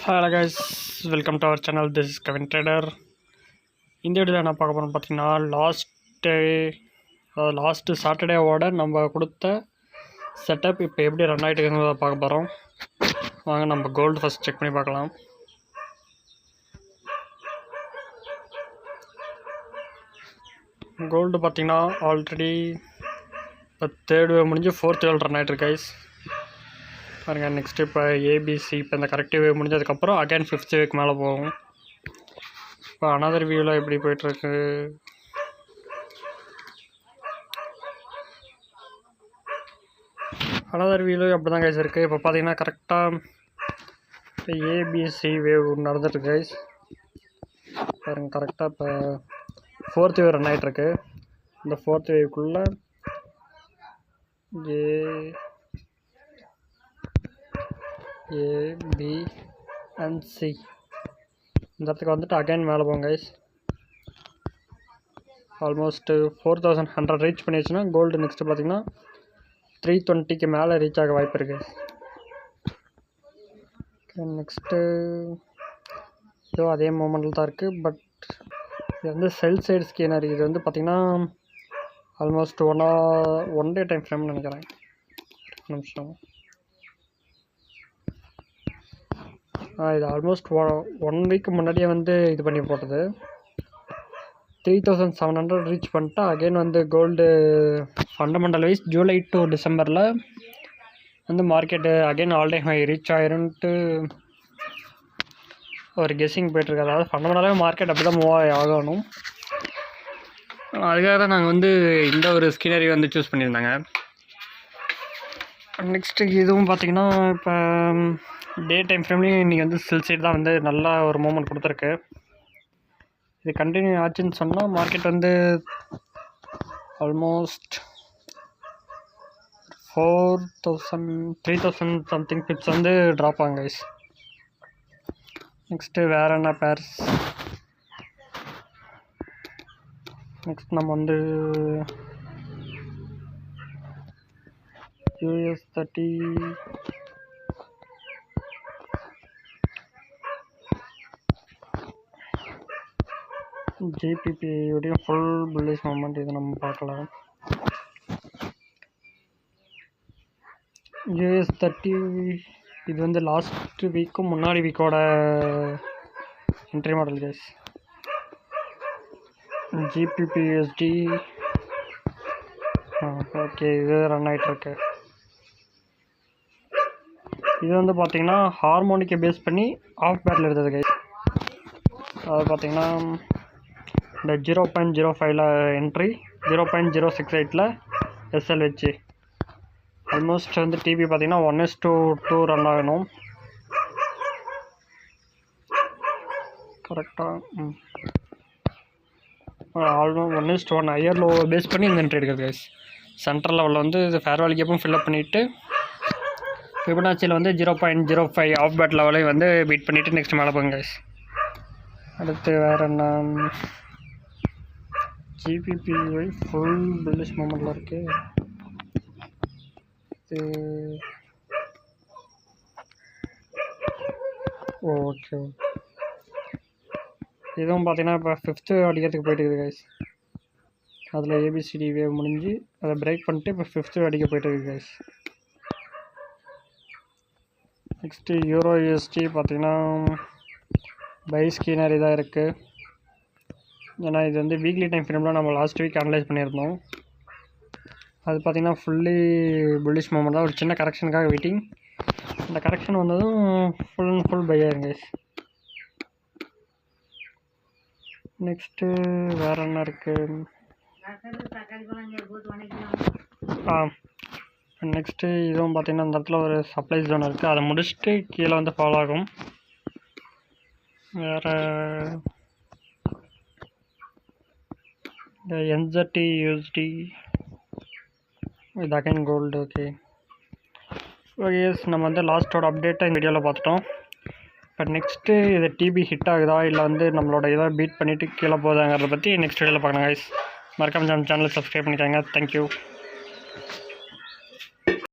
Hello guys, welcome to our channel. This is Kevin Trader. இந்த வீடியோவில் என்ன பார்க்க போகிறோம் பார்த்தீங்கன்னா லாஸ்ட் சாட்டர்டேவோட நம்ம கொடுத்த செட்டப் இப்போ எப்படி ரன் ஆகிட்டு இருக்குங்கிறத பார்க்க போகிறோம். வாங்க நம்ம கோல்டு ஃபஸ்ட் செக் பண்ணி பார்க்கலாம். கோல்டு பார்த்தீங்கன்னா ஆல்ரெடி இப்போ தேர்ட் வேவ் முடிஞ்சு ஃபோர்த் வேவ் ரன் ஆகிட்டு கைஸ் பாருங்கள். நெக்ஸ்ட்டு இப்போ ஏபிசி இப்போ இந்த கரெக்டிவ் வேவ் முடிஞ்சதுக்கப்புறம் அகைன் ஃபிஃப்த் வேவ்க்கு மேலே போகும். இப்போ அனதர் வியூவில் எப்படி போயிட்டுருக்கு, அனதர் வியூவில் அப்படி தான் கைஸ் இருக்குது. இப்போ பார்த்தீங்கன்னா கரெக்டாக இப்போ ஏபிசி வேவ் நடந்துட்டுருக்கு கைஸ் பாருங்கள். கரெக்டாக இப்போ ஃபோர்த் வேவ் ரன் ஆகிட்டுருக்கு. இந்த fourth வேவ்க்குள்ளே A, B and C இந்த இடத்துக்கு வந்துட்டு அகைன் மேலே போங்க கைஸ். ஆல்மோஸ்ட்டு 4100 ரீச் பண்ணிடுச்சுன்னா கோல்டு நெக்ஸ்ட்டு பார்த்தீங்கன்னா 320க்கு மேலே ரீச் ஆக வாய்ப்பு இருக்குது. நெக்ஸ்ட்டு இதோ அதே மூமெண்டில் தான் இருக்குது. பட் இது வந்து செல் சைடு ஸ்கேனர். இது வந்து பார்த்திங்கன்னா ஆல்மோஸ்ட் ஒன் டே டைம் ஃப்ரேம்னு நினைக்கிறேன். நிமிஷம், இது ஆல்மோஸ்ட் 1 வீக் முன்னாடியே வந்து இது பண்ணி போட்டது. 3700 ரீச் பண்ணிட்டா அகெயின் வந்து gold fundamental wise July to டிசம்பரில் வந்து market again all time high reach ஆயிருன்ட்டு ஒரு கெஸ்ஸிங் போய்ட்டுருக்கு. அதாவது ஃபண்டமெண்டலாகவே மார்க்கெட் அப்படி தான் மூவ் ஆகணும். அதுக்காக தான் நாங்கள் வந்து இந்த ஒரு ஸ்கினரி வந்து சூஸ் பண்ணியிருந்தாங்க. நெக்ஸ்ட்டு இதுவும் பார்த்திங்கன்னா இப்போ டே டைம் ஃப்ரேம்லேயும் இன்றைக்கி வந்து செல் சைடு தான் வந்து நல்லா ஒரு மூமெண்ட் கொடுத்துருக்கு. இது கண்டினியூ ஆச்சுன்னு சொன்னால் மார்க்கெட் வந்து ஆல்மோஸ்ட் 3000 சம்திங் பிப்ஸ் வந்து ட்ராப் ஆகும் கைஸ். நெக்ஸ்ட்டு வேறு என்ன பேர்ஸ், நெக்ஸ்ட் நம்ம வந்து US30 ஜிபிபி உடைய ஃபுல் புல்லிஷ் மூமெண்ட் இது நம்ம பார்க்கலாம். US30 இது வந்து லாஸ்ட் வீக்கும் முன்னாடி வீக்கோட entry model guys. GBP USD okay, இது ரன் ஆகிட்டுருக்கு. இது வந்து பார்த்திங்கன்னா ஹார்மோனிக்கை பேஸ் பண்ணி ஆஃப் பேட்டில் இருந்தது கைஸ். அது பார்த்திங்கன்னா இந்த 0.05ல் என்ட்ரி, 0.068ல் எஸ்எல் வச்சு ஆல்மோஸ்ட் வந்து டிபி பார்த்திங்கன்னா 1:2 ரன் ஆகணும் கரெக்டாக. ஆல்மோஸ்ட் 1:1 ஹையர் லோ பேஸ் பண்ணி இந்த என்ட்ரி எடுக்கிறது கைஸ். சென்ட்ரல் லெவலில் வந்து இது ஃபேர் வேல்யூ கேப்பும் ஃபில்அப் பண்ணிவிட்டு ஃபிபனாச்சியில் வந்து 0.05 ஆஃப் பேட் லெவலையும் வந்து பீட் பண்ணிவிட்டு நெக்ஸ்ட் மேலே போங்க கைஸ். அடுத்து வேறு என்ன, ஜிபிபிஒய் ஃபுல் புல்லிஷ் மூமெண்ட்டில் இருக்குது. இது ஓகே, இதுவும் பார்த்தீங்கன்னா இப்போ 5th அடிக்கிறதுக்கு போயிட்டு இருக்குது கைஸ். அதில் ஏபிசிடி வேவ் முடிஞ்சு அதை பிரேக் பண்ணிட்டு இப்போ 5th அடிக்க போயிட்டு இருக்குது கைஸ். நெக்ஸ்ட்டு யூரோ யூஎஸ்டி பார்த்தீங்கன்னா பை ஸ்கீனர் இதாக இருக்குது. ஏன்னா இது வந்து வீக்லி டைம் ஃப்ரேமில் நம்ம லாஸ்ட் வீக் அனலைஸ் பண்ணியிருந்தோம். அது பார்த்திங்கன்னா ஃபுல்லி புல்லிஷ் மூமெண்ட் தான். ஒரு சின்ன கரெக்ஷனுக்காக வெயிட்டிங். இந்த கரெக்ஷன் வந்ததும் ஃபுல் அண்ட் ஃபுல் பை ஆயிருங்க. நெக்ஸ்ட்டு வேறு என்ன இருக்குது, நெக்ஸ்ட்டு இதுவும் பார்த்திங்கன்னா இந்த இடத்துல ஒரு சப்ளை ஜோன் இருக்குது. அதை முடிச்சுட்டு கீழே வந்து ஃபாலோ ஆகும். வேறு இந்த NZT USD இது அகைன் கோல்டு. ஓகே எஸ், நம்ம வந்து லாஸ்ட்டோட அப்டேட்டை இந்த வீடியோவில் பார்த்துட்டோம். இப்போ நெக்ஸ்ட்டு இது டிபி ஹிட் ஆகுதா இல்லை வந்து நம்மளோட இதை பீட் பண்ணிவிட்டு கீழே போதாங்கிறத பற்றி நெக்ஸ்ட் வீடியோவில் பார்க்கலாம் கைஸ். மறக்காம நம்ம சேனலை சப்ஸ்கிரைப் பண்ணிக்கோங்க. தேங்க்யூ.